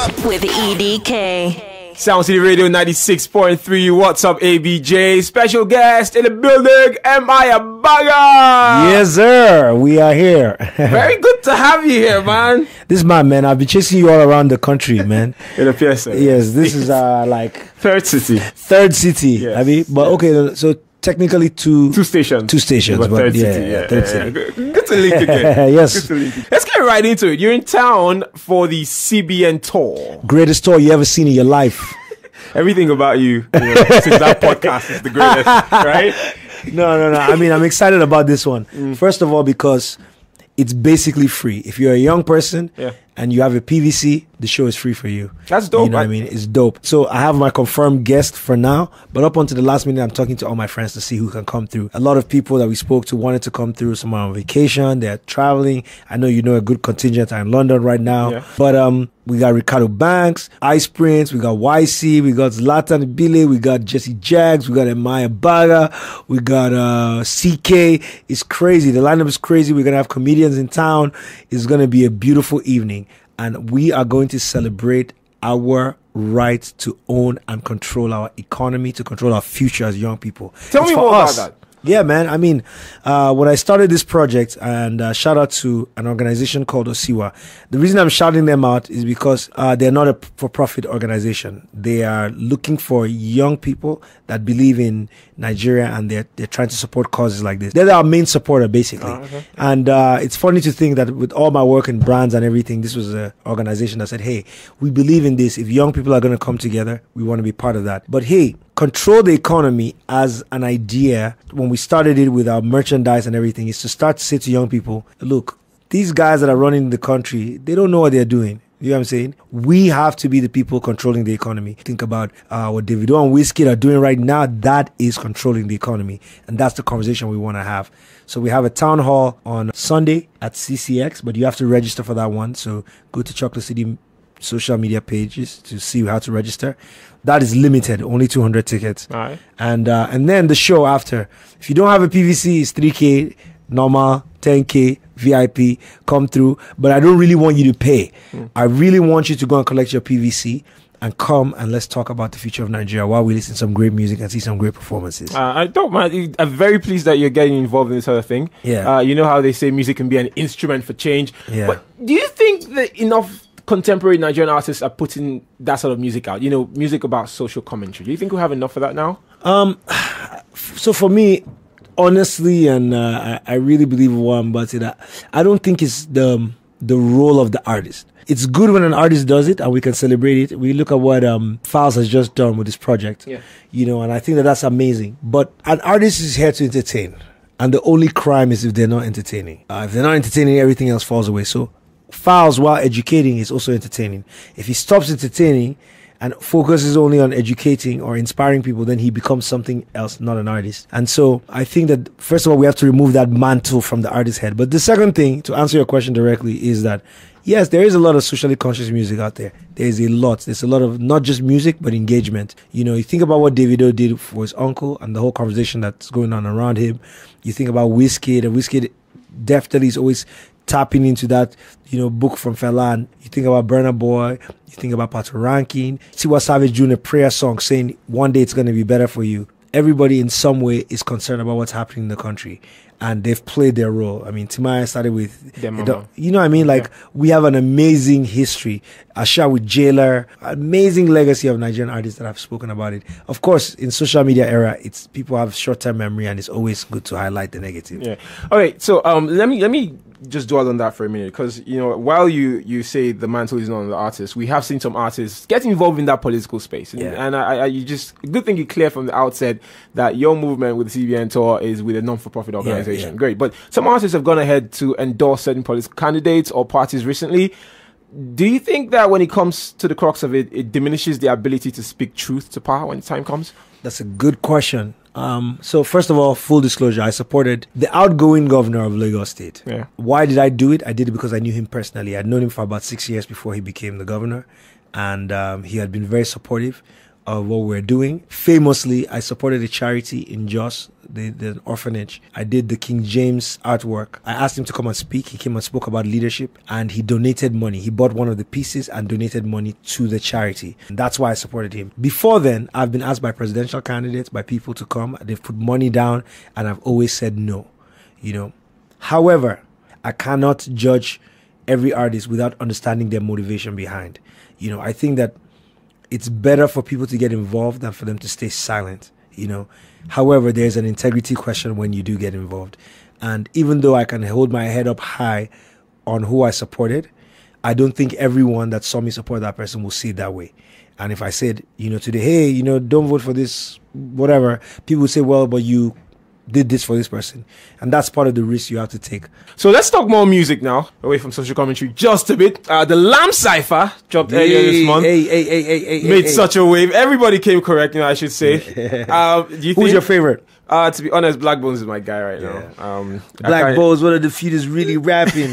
with EDK. Soundcity Radio 96.3. What's up, ABJ? Special guest in the building, Abaga. Yes, sir. We are here. Very good to have you here, man. This is my man. I've been chasing you all around the country, man. It appears so. Yes, this is like third city. Third city. Yes. I mean, but okay, so technically two stations. But third city. Third city. Good to link again. Yes. Let's get right into it. You're in town for the CBN tour. Greatest tour you ever seen in your life. Everything about you since that podcast is the greatest, right? No. I mean, I'm excited about this one. First of all, because it's basically free. If you're a young person and you have a PVC, the show is free for you. That's dope. You know what I mean? It's dope. So I have my confirmed guest for now, but up until the last minute, I'm talking to all my friends to see who can come through. A lot of people that we spoke to wanted to come through. Some are on vacation. They're traveling. I know you know a good contingent are in London right now. Yeah. But we got Ricardo Banks, Ice Prince, we got YC, we got Zlatan Bile, we got Jesse Jags, we got Abaga, we got CK. It's crazy. The lineup is crazy. We're going to have comedians in town. It's going to be a beautiful evening. And we are going to celebrate our right to own and control our economy, to control our future as young people. Tell me more about that. Yeah, man. I mean, when I started this project, and shout out to an organization called Osiwa. The reason I'm shouting them out is because they're not a for-profit organization. They are looking for young people that believe in Nigeria, and they're trying to support causes like this. They're our main supporter, basically. Okay. And it's funny to think that with all my work in brands and everything, this was an organization that said, hey, we believe in this. If young people are going to come together, we want to be part of that. But hey, control the economy as an idea, when we started it with our merchandise and everything, is to start to say to young people, look, these guys that are running the country, they don't know what they're doing. You know what I'm saying? We have to be the people controlling the economy. Think about what Davido and Wizkid are doing right now. That is controlling the economy. And that's the conversation we want to have. So we have a town hall on Sunday at CCX, but you have to register for that one. So go to Chocolate City social media pages to see how to register. That is limited, only 200 tickets. All right. And then the show after. If you don't have a PVC, it's 3K, normal, 10K, VIP, come through. But I don't really want you to pay. I really want you to go and collect your PVC and come and let's talk about the future of Nigeria while we listen to some great music and see some great performances. I don't mind. I'm very pleased that you're getting involved in this other thing. Yeah. You know how they say music can be an instrument for change. Yeah. But do you think that enough contemporary Nigerian artists are putting that sort of music out? You know, music about social commentary. Do you think we have enough of that now? So for me, honestly, and I really believe what I'm about to say, that I don't think it's the role of the artist. It's good when an artist does it and we can celebrate it. We look at what Files has just done with this project, you know, and I think that that's amazing. But an artist is here to entertain, and the only crime is if they're not entertaining. If they're not entertaining, everything else falls away. So Files, while educating, is also entertaining. If he stops entertaining and focuses only on educating or inspiring people, then he becomes something else, not an artist. And so I think that, first of all, we have to remove that mantle from the artist's head. But the second thing, to answer your question directly, is that, yes, there is a lot of socially conscious music out there. There's a lot. There's a lot of not just music, but engagement. You know, you think about what Davido did for his uncle and the whole conversation that's going on around him. You think about Wizkid, and Wizkid definitely is always tapping into that, you know, book from Fela. And you think about Burna Boy, you think about Pato Rankin, Tiwa Savage doing a prayer song saying one day it's going to be better for you. Everybody in some way is concerned about what's happening in the country, and they've played their role. I mean, Timaya started with, you know what I mean? Like, we have an amazing history. Asha with Jailer, amazing legacy of Nigerian artists that have spoken about it. Of course, in social media era, it's people have short-term memory, and it's always good to highlight the negative. Yeah. All right. So let me just dwell on that for a minute, because, you know, while you say the mantle is not on the artist, we have seen some artists get involved in that political space. And I you just, good thing you clear from the outset that your movement with the CBN tour is with a non-for-profit organization. Great. But some artists have gone ahead to endorse certain political candidates or parties recently. Do you think that when it comes to the crux of it, it diminishes the ability to speak truth to power when the time comes? That's a good question. So first of all, full disclosure, I supported the outgoing governor of Lagos State. Yeah. Why did I do it? I did it because I knew him personally. I'd known him for about 6 years before he became the governor, and he had been very supportive of what we're doing. Famously, I supported a charity in Jos, the orphanage. I did the King James artwork. I asked him to come and speak. He came and spoke about leadership, and he donated money. He bought one of the pieces and donated money to the charity. And that's why I supported him. Before then, I've been asked by presidential candidates, by people to come. They've put money down, and I've always said no. However, I cannot judge every artist without understanding their motivation behind. I think that it's better for people to get involved than for them to stay silent. However, there's an integrity question when you do get involved. And even though I can hold my head up high on who I supported, I don't think everyone that saw me support that person will see it that way. And if I said, today, hey, don't vote for this, whatever, people will say, well, but you did this for this person. And that's part of the risk you have to take. So let's talk more music now, away from social commentary just a bit. The Lamb Cypher dropped earlier this month. Made such a wave. Everybody came correct, I should say. Who's your favorite? To be honest, Black Bones is my guy right now. Black Bones, one of the few that's really rapping.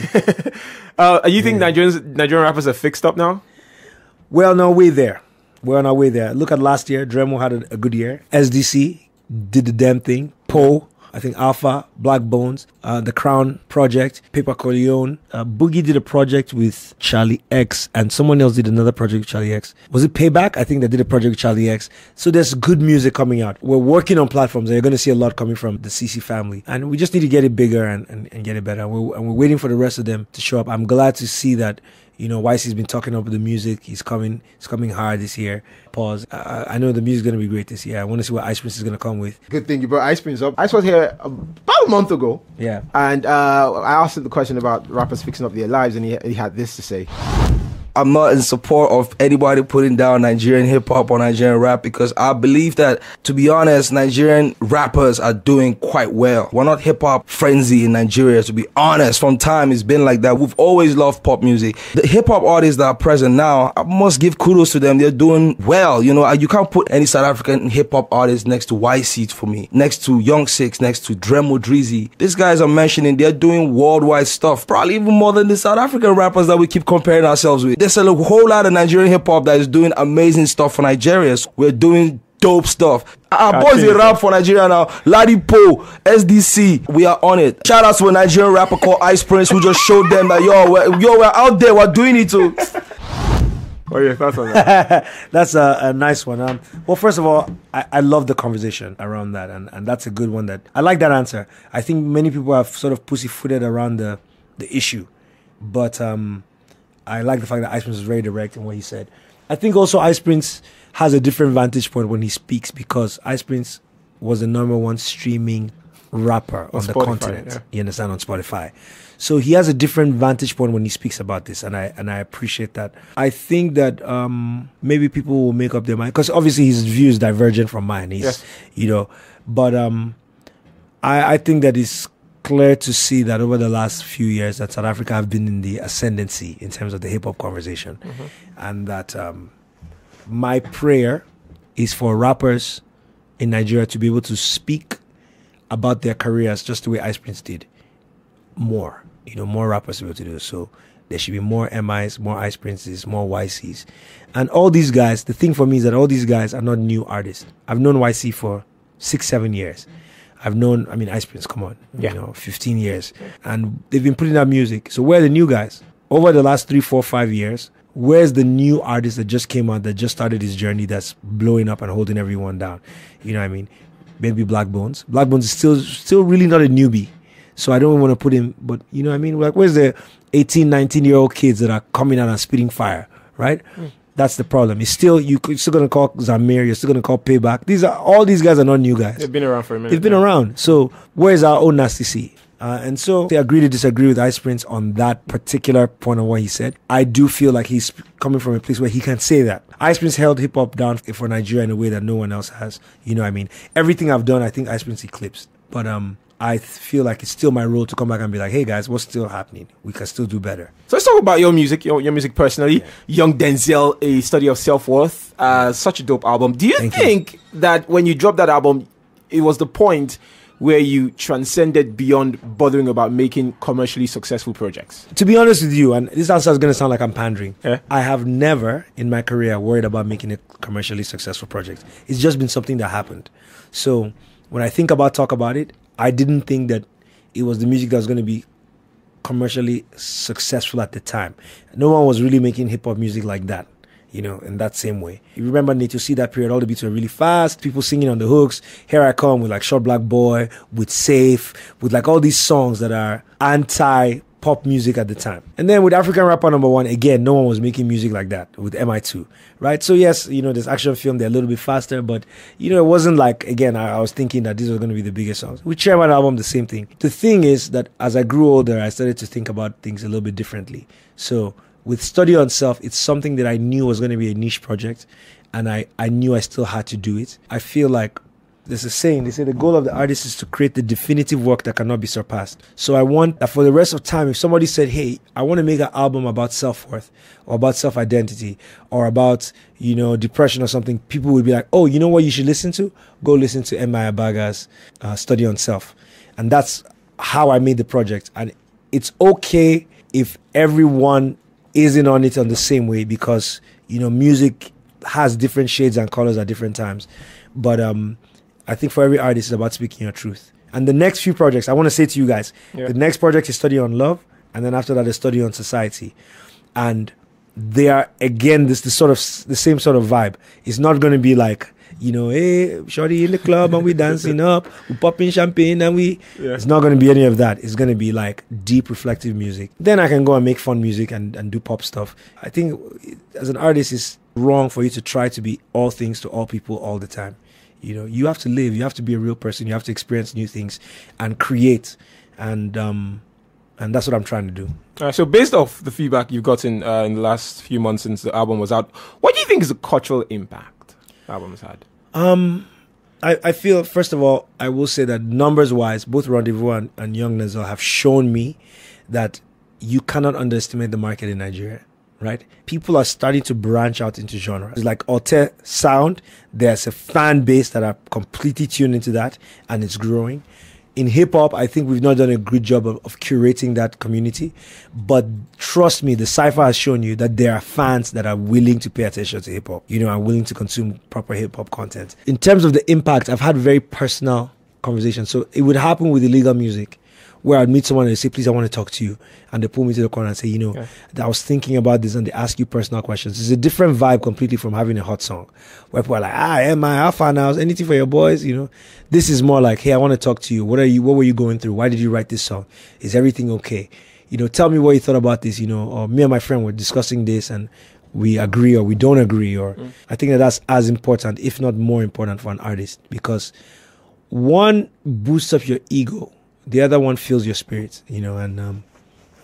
You think Nigerian rappers are fixed up now? We're on our way there. Look at last year. Dremo had a good year. SDC did the damn thing. Poe, I think Alpha, Black Bones, The Crown Project, Paper Corleone. Boogie did a project with Charlie X, and someone else did another project with Charlie X. Was it Payback? I think they did a project with Charlie X. So there's good music coming out. We're working on platforms, and you're going to see a lot coming from the CC family. And we just need to get it bigger and get it better. And we're waiting for the rest of them to show up. I'm glad to see that YC's been talking up with the music. He's coming hard this year. Pause. I know the music's going to be great this year. I want to see what Ice Prince is going to come with. Good thing you brought Ice Prince up. Ice was here about a month ago. Yeah. And I asked him the question about rappers fixing up their lives, and he had this to say. I'm not in support of anybody putting down Nigerian hip-hop or Nigerian rap, because I believe that, to be honest, Nigerian rappers are doing quite well. We're not hip-hop frenzy in Nigeria, to be honest. From time, it's been like that. We've always loved pop music. The hip-hop artists that are present now, I must give kudos to them. They're doing well. You can't put any South African hip-hop artist next to YC for me, next to Young Six, next to Dremo Drizzy. These guys are mentioning they're doing worldwide stuff, probably even more than the South African rappers that we keep comparing ourselves with. There's a whole lot of Nigerian hip-hop that is doing amazing stuff for Nigerians. We're doing dope stuff. Our boys in rap for Nigeria now. Ladipo, SDC, we are on it. Shout out to a Nigerian rapper called Ice Prince who just showed them that we're out there, we're doing it too. Oh yeah, that's on that. That's a nice one. Well, first of all, I love the conversation around that, and that's a good one. That I like that answer. I think many people have sort of pussyfooted around the issue, but I like the fact that Ice Prince was very direct in what he said. I think also Ice Prince has a different vantage point when he speaks, because Ice Prince was the #1 streaming rapper on the Spotify, continent. Yeah. You understand, on Spotify. So he has a different vantage point when he speaks about this, and I appreciate that. I think that maybe people will make up their mind, because obviously his view is divergent from mine. He's, but I think that it's clear to see that over the last few years that South Africa have been in the ascendancy in terms of the hip-hop conversation. And that my prayer is for rappers in Nigeria to be able to speak about their careers just the way Ice Prince did. More rappers to be able to do so. There should be more MIs, more Ice Princes, more YCs. And all these guys, the thing for me is that all these guys are not new artists. I've known YC for 6-7 years. I've known, Ice Prince, 15 years. And they've been putting out music. So where are the new guys? Over the last 3, 4, 5 years, where's the new artist that just came out, that just started his journey, that's blowing up and holding everyone down? You know what I mean? Maybe Black Bones. Black Bones is still really not a newbie. So I don't want to put him, but you know what I mean? Like, where's the 18, 19-year-old kids that are coming out and spitting fire, right? That's the problem. You're still going to call Zamir, you're still going to call Payback. All these guys are not new guys. They've been around for a minute. They've been around. So where's our own Nasty C? And so they agree to disagree with Ice Prince on that particular point of what he said. I do feel like he's coming from a place where he can say that. Ice Prince held hip-hop down for Nigeria in a way that no one else has. You know what I mean? Everything I've done, I think Ice Prince eclipsed. But I feel like it's still my role to come back and be like, hey guys, what's still happening? We can still do better. So let's talk about your music, your music personally. Yeah. Young Denzel, A Study of Self-Worth. Such a dope album. Do you think that when you dropped that album, it was the point where you transcended beyond bothering about making commercially successful projects? To be honest with you, and this answer is going to sound like I'm pandering, Yeah. I have never in my career worried about making a commercially successful project. It's just been something that happened. So when I talk about it, I didn't think that it was the music that was going to be commercially successful at the time. No one was really making hip hop music like that, you know, in that same way. You remember, Nate, you see that period, all the beats were really fast, people singing on the hooks, Here I Come with like Short Black Boy, with Safe, with like all these songs that are anti-pop music at the time. And then with African Rapper #1, again, no one was making music like that with MI2, right? So yes, you know, this action film, they're a little bit faster, but, you know, it wasn't like, again, I was thinking that these were going to be the biggest songs. With Chairman album, the same thing. The thing is that as I grew older, I started to think about things a little bit differently. So with Study on Self, it's something that I knew was going to be a niche project, and I knew I still had to do it. I feel like there's a saying, they say the goal of the artist is to create the definitive work that cannot be surpassed. So I want that for the rest of time, if somebody said, hey, I want to make an album about self-worth or about self-identity or about, you know, depression or something, people would be like, oh, you know what you should listen to? Go listen to M.I. Abaga's Study on Self. And that's how I made the project. And it's okay if everyone isn't on it on the same way, because, you know, music has different shades and colors at different times. But I think for every artist, it's about speaking your truth. And the next few projects, I want to say to you guys, the next project is Study on Love, and then after that is Study on Society. And they are, again, the same sort of vibe. It's not going to be like, you know, hey, shorty in the club and we dancing up, we popping champagne and we... Yeah. It's not going to be any of that. It's going to be like deep, reflective music. Then I can go and make fun music and do pop stuff. I think as an artist, it's wrong for you to try to be all things to all people all the time. You know, you have to live, you have to be a real person, you have to experience new things and create. And that's what I'm trying to do. So based off the feedback you've gotten in the last few months since the album was out, what do you think is the cultural impact the album has had? I feel, first of all, I will say that numbers-wise, both Rendezvous and Young Nezel have shown me that you cannot underestimate the market in Nigeria. Right? People are starting to branch out into genres. It's like Ote sound. There's a fan base that are completely tuned into that, and it's growing. In hip hop, I think we've not done a good job of curating that community. But trust me, the cypher has shown you that there are fans that are willing to pay attention to hip hop, you know, and willing to consume proper hip hop content. In terms of the impact, I've had very personal conversations. So it would happen with illegal music, where I'd meet someone and they say, please, I want to talk to you. And they pull me to the corner and say, you know, I was thinking about this, and they ask you personal questions. It's a different vibe completely from having a hot song where people are like, am I alpha now? Anything for your boys? You know, this is more like, hey, I want to talk to you. What were you going through? Why did you write this song? Is everything okay? You know, tell me what you thought about this, you know, or me and my friend were discussing this and we agree or we don't agree. Or I think that's as important, if not more important, for an artist, because one boosts up your ego. The other one fills your spirit, you know, and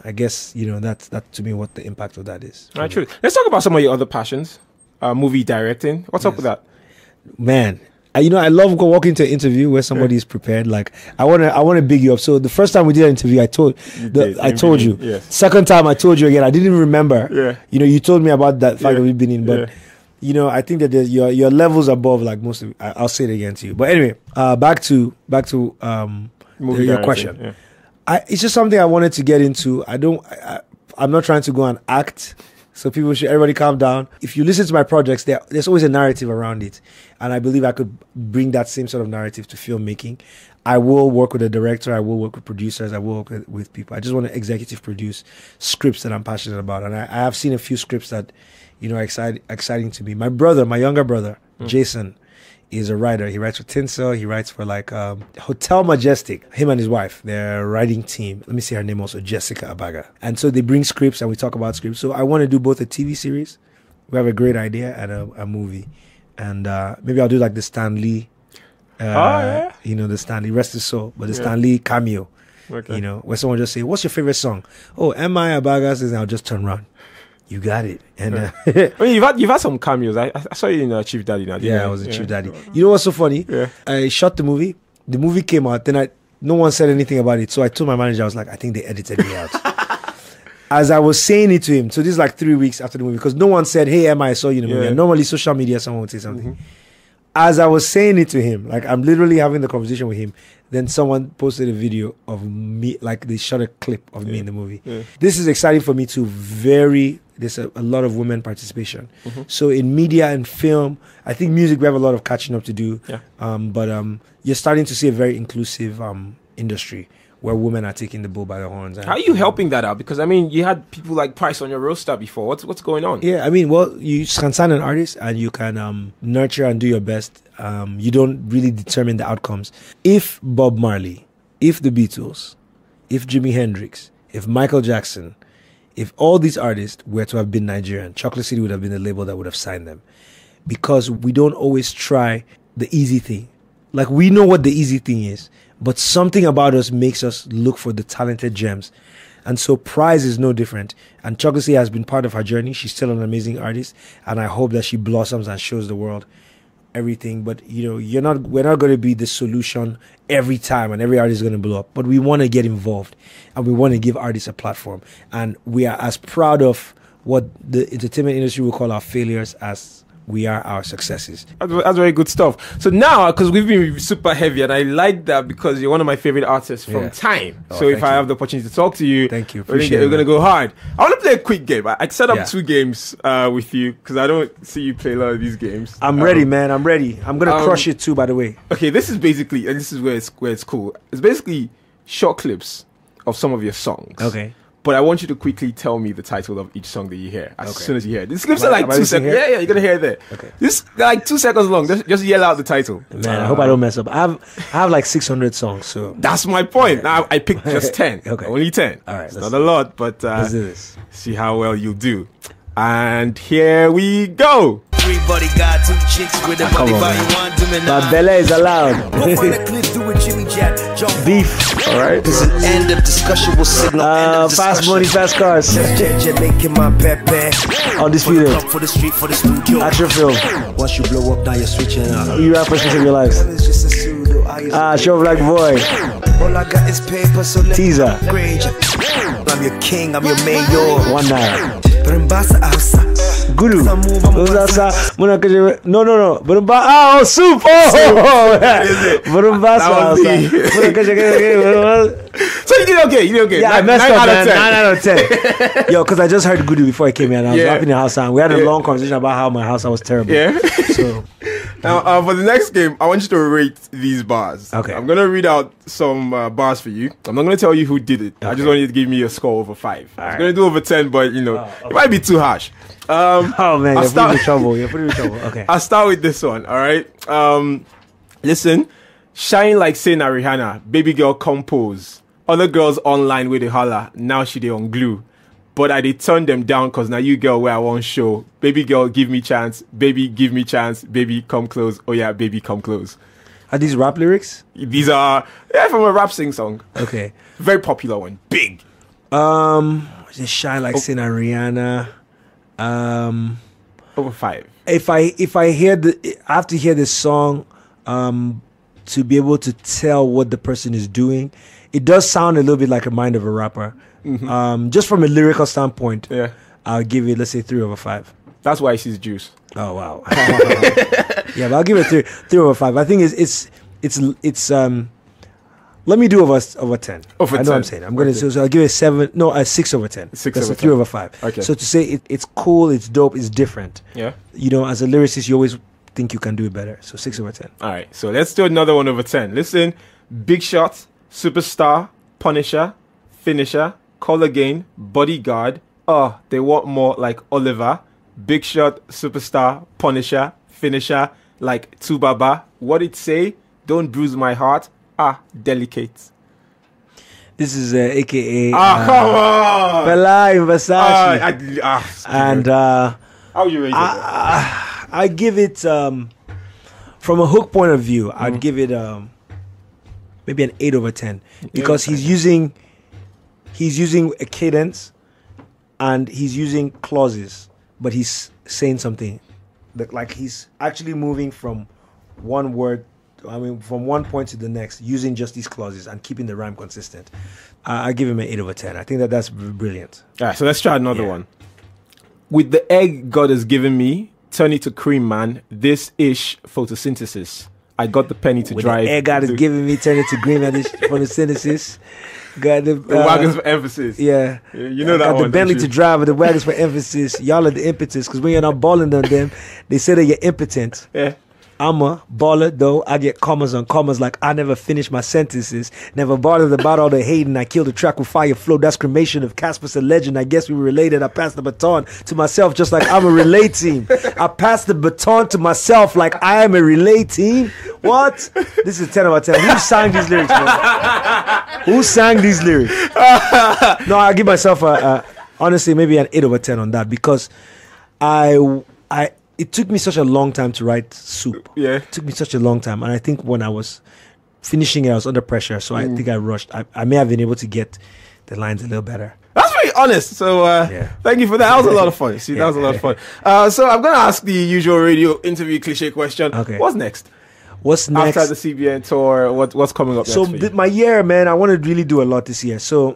I guess, you know, that's to me what the impact of that is. Right, true. Let's talk about some of your other passions. Movie directing. What's up with that? Man, you know, I love walking into an interview where somebody is prepared. Like, I want to big you up. So the first time we did an interview, I told you. Yes. Second time, I told you again. I didn't even remember. Yeah. You know, you told me about that fact that we've been in, but. You know, I think that your levels above like most of. I'll say it again to you. But anyway, back to your question. Yeah. It's just something I wanted to get into. I'm not trying to go and act. So everybody calm down. If you listen to my projects, there's always a narrative around it. And I believe I could bring that same sort of narrative to filmmaking. I will work with a director. I will work with producers. I will work with people. I just want to executive produce scripts that I'm passionate about. And I have seen a few scripts that, you know, are exciting to me. My younger brother, Jason, is a writer. He writes for Tinsel. He writes for like Hotel Majestic. Him and his wife, their writing team. Let me see her name also, Jessica Abaga. And so they bring scripts and we talk about scripts. So I want to do both a TV series. We have a great idea, and a movie. And maybe I'll do like the Stan Lee. You know, the Stan Lee, rest his soul, but the Stan Lee cameo. Okay. You know, where someone just say, "What's your favorite song?" Oh, M.I. Abaga says, "I'll just turn around." You got it. And I mean, you've had some cameos. I saw you in Chief Daddy now. Yeah, I was a Chief Daddy. You know what's so funny? Yeah. I shot the movie. The movie came out. Then no one said anything about it. So I told my manager, I was like, I think they edited me out. As I was saying it to him, so this is like 3 weeks after the movie, because no one said, "Hey, Emma, I saw you in the movie." And normally social media, someone would say something. as I was saying it to him, like I'm literally having the conversation with him, then someone posted a video of me, like they shot a clip of me in the movie. This is exciting for me too. There's a lot of women participation. So in media and film, I think music, we have a lot of catching up to do. But you're starting to see a very inclusive industry where women are taking the bull by the horns. How are you helping that out? Because I mean, you had people like Price on your roster before. What's going on? Yeah, I mean, well, you can sign an artist and you can nurture and do your best. You don't really determine the outcomes. If Bob Marley, if the Beatles, if Jimi Hendrix, if Michael Jackson, if all these artists were to have been Nigerian, Chocolate City would have been the label that would have signed them. Because we don't always try the easy thing. Like, we know what the easy thing is, but something about us makes us look for the talented gems. And so Prize is no different. And Chocolate City has been part of her journey. She's still an amazing artist. And I hope that she blossoms and shows the world everything. But, you know, we're not going to be the solution every time and every artist is going to blow up. But we want to get involved and we want to give artists a platform. And we are as proud of what the entertainment industry will call our failures as we are our successes. That's very good stuff. So now, because we've been super heavy, and I like that because you're one of my favorite artists from time. So if I have the opportunity to talk to you, thank you. We're going to go hard. I want to play a quick game. I set up 2 games with you because I don't see you play a lot of these games. I'm ready, man. I'm ready. I'm going to crush it too, by the way. Okay, this is basically, and this is where it's cool. It's basically short clips of some of your songs. Okay. But I want you to quickly tell me the title of each song that you hear as soon as you hear it. These clips are like 2 seconds. Yeah, you're going to hear it there. Okay. This like 2 seconds long. Just yell out the title. Man, I hope I don't mess up. I have like 600 songs, so. That's my point. Now I picked just 10. Okay. Only 10. All right. It's not a lot, but let's do this. See how well you do. And here we go. Everybody got 2 chicks with a Come on, man. But Bella is allowed. Beef. All right. This is an end of discussion. Will signal fast money, fast cars. Undisputed. Action film. Once you blow up, now you're switching up. You rappers of your lives. Show Black Boy. All I got is paper, so let Teaser. I'm your king, I'm your mayor. 1 Naira. Guru. No. Soup. So you did okay. Yeah, I messed 9 up, out man. of 10. 9 out of 10. Yo, because I just heard Gudu before I came here and I was rapping in the house sound. We had a long conversation about how my house sound was terrible. Yeah. So now, for the next game, I want you to rate these bars. Okay. I'm going to read out some bars for you. I'm not going to tell you who did it. I just want you to give me a score over 5. I was going to do over 10, but, you know, it might be too harsh. oh, man, you're putting me in trouble. You're putting me in trouble. Okay. I'll start with this one, all right? Listen. Shine like say na Rihanna. Baby girl compose. Other girls online with the holla. Now she dey on glue. But I did turn them down cause now you girl where I want show. Baby girl give me chance. Baby give me chance. Baby come close. Oh yeah, baby come close. Are these rap lyrics? These are from a rap sing song. Okay. Very popular one. Big. Just shine like say na Rihanna. Over 5. If I hear I have to hear this song to be able to tell what the person is doing. It does sound a little bit like a mind of a rapper. Just from a lyrical standpoint, I'll give it, let's say, 3 over 5. That's why she's juice. Oh wow. Yeah, but I'll give it 3 over 5. I think it's let me do over 10. Over 10. I know what I'm saying. I'm gonna so I'll give it a 6 over 10. 6 That's over a 3 over 5. Okay. So to say it's cool, it's dope, it's different. Yeah. You know, as a lyricist, you always think you can do it better. So 6 over 10. All right. So let's do another one over 10. Listen, Big Shot, Superstar, Punisher, Finisher, Call Again, Bodyguard. Oh, they want more like Oliver. Big Shot, Superstar, Punisher, Finisher, like Tubaba. What it say? Don't bruise my heart. Delicate. This is AKA come on, Bella in Versace. And how you rate it? I give it from a hook point of view. I'd give it maybe an 8 over 10 because he's using a cadence and he's using clauses, but he's saying something like he's actually moving from one word. From one point to the next, using just these clauses and keeping the rhyme consistent. I give him an 8 over 10. I think that's brilliant. All right, so let's try another one. With the egg God has given me, turn it to cream, man. This ish photosynthesis. I got the penny to With drive. the air God is giving me, turn it to green at this photosynthesis. Got the wagons for emphasis. Yeah. You know that got one. the Bentley don't to you? drive with the wagons for emphasis. Y'all are the impetus, because when you're not balling on them, they say that you're impotent. Yeah. I'm a baller, though. I get commas on commas like I never finish my sentences. Never bothered about all the hating. I kill the track with fire flow. That's cremation of Casper's a legend. I guess we were related. I passed the baton to myself just like I'm a relay team. I passed the baton to myself like I am a relay team. What? This is 10 out of 10. Who sang these lyrics, man? Who sang these lyrics? No, I give myself honestly maybe an 8 over 10 on that, because it took me such a long time to write Soup. Yeah. It took me such a long time. And I think when I was finishing it, I was under pressure. So I think I rushed. I may have been able to get the lines a little better. That's very honest. So thank you for that. That was a lot of fun. See, that was a lot of fun. So I'm going to ask the usual radio interview cliche question. Okay. What's next? What's next? After the CBN tour, what's coming up next So for you? my year, man, I want to really do a lot this year. So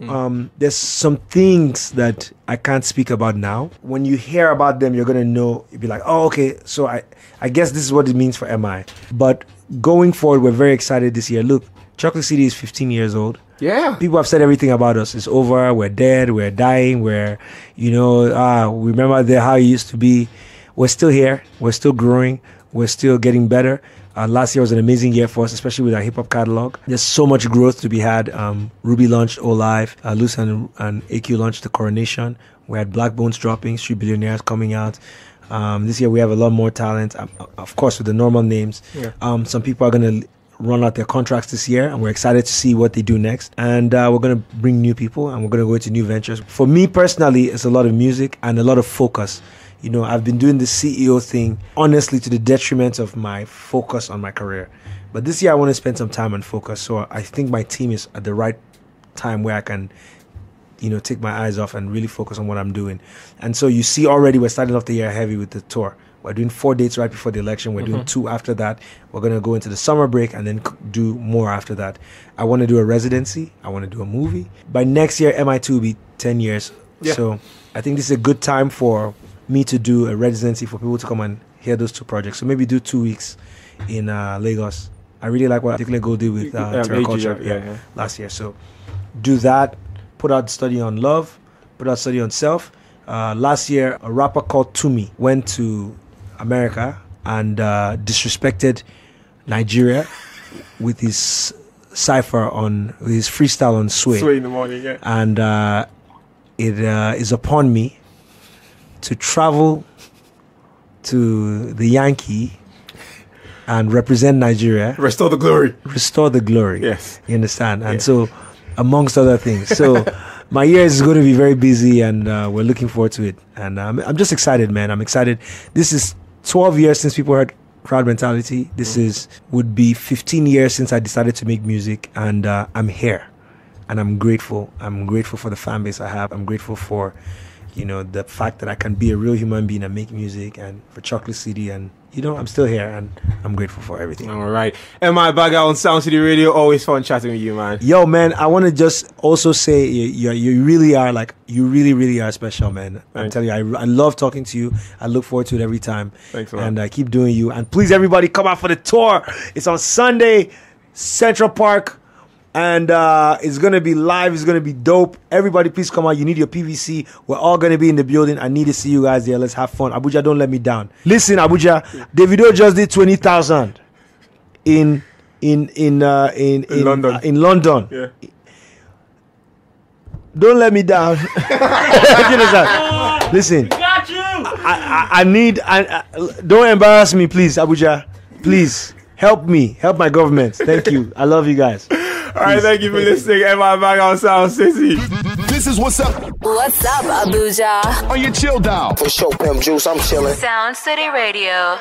there's some things that I can't speak about now. When you hear about them, you're going to know. You'll be like, oh, okay. So I guess this is what it means for MI. But going forward, we're very excited this year. Look, Chocolate City is 15 years old. Yeah. People have said everything about us. It's over. We're dead. We're dying. We're, we remember how it used to be. We're still here. We're still growing. We're still getting better. Last year was an amazing year for us, especially with our hip-hop catalog. There's so much growth to be had. Ruby launched O-Live. Luce and AQ launched The Coronation. We had Black Bones dropping, Street Billionaires coming out. This year we have a lot more talent, of course, with the normal names. Yeah. Some people are going to run out their contracts this year, and we're excited to see what they do next. And we're going to bring new people, and we're going to go into new ventures. For me personally, it's a lot of music and a lot of focus. I've been doing the CEO thing, honestly, to the detriment of my focus on my career. But this year, I want to spend some time and focus. So I think my team is at the right time where I can, take my eyes off and really focus on what I'm doing. And so you see already we're starting off the year heavy with the tour. We're doing 4 dates right before the election. We're doing 2 after that. We're going to go into the summer break and then do more after that. I want to do a residency. I want to do a movie. By next year, MI2 will be 10 years. Yeah. So I think this is a good time for me to do a residency for people to come and hear those 2 projects. So maybe do 2 weeks in Lagos. I really like what Particular Go did with Terraculture last year. So do that. Put out study on love. Put out study on self. Last year, a rapper called Tumi went to America and disrespected Nigeria with his cipher with his freestyle on Sway. Sway in the morning, yeah. And it is upon me to travel to the Yankee and represent Nigeria. Restore the glory. Restore the glory. Yes. You understand? And so, amongst other things. So, my year is going to be very busy, and we're looking forward to it. And I'm just excited, man. I'm excited. This is 12 years since people heard Crowd Mentality. This would be 15 years since I decided to make music, and I'm here. And I'm grateful. I'm grateful for the fan base I have. I'm grateful for the fact that I can be a real human being and make music, and for Chocolate City, and I'm still here, and I'm grateful for everything. All right. Abaga on Soundcity Radio. Always fun chatting with you, man. Yo, man, I want to just also say you really are really are special, man. I'm telling you, I love talking to you. I look forward to it every time. Thanks a lot. And keep doing you. And please, everybody, come out for the tour. It's on Sunday, Central Park. And it's going to be live. It's going to be dope. Everybody, please come out. You need your PVC. We're all going to be in the building. I need to see you guys there. Let's have fun. Abuja, don't let me down. Listen, Abuja, Davido just did 20,000 in London. In London. Yeah. Don't let me down. Listen, I need. Don't embarrass me, please, Abuja. Please help me. Help my government. Thank you. I love you guys. All right, thank you for listening. Abaga on Soundcity. This is what's up What's up, Abuja? on your chill down. For sure, Pimp Juice, I'm chilling. Sound City Radio.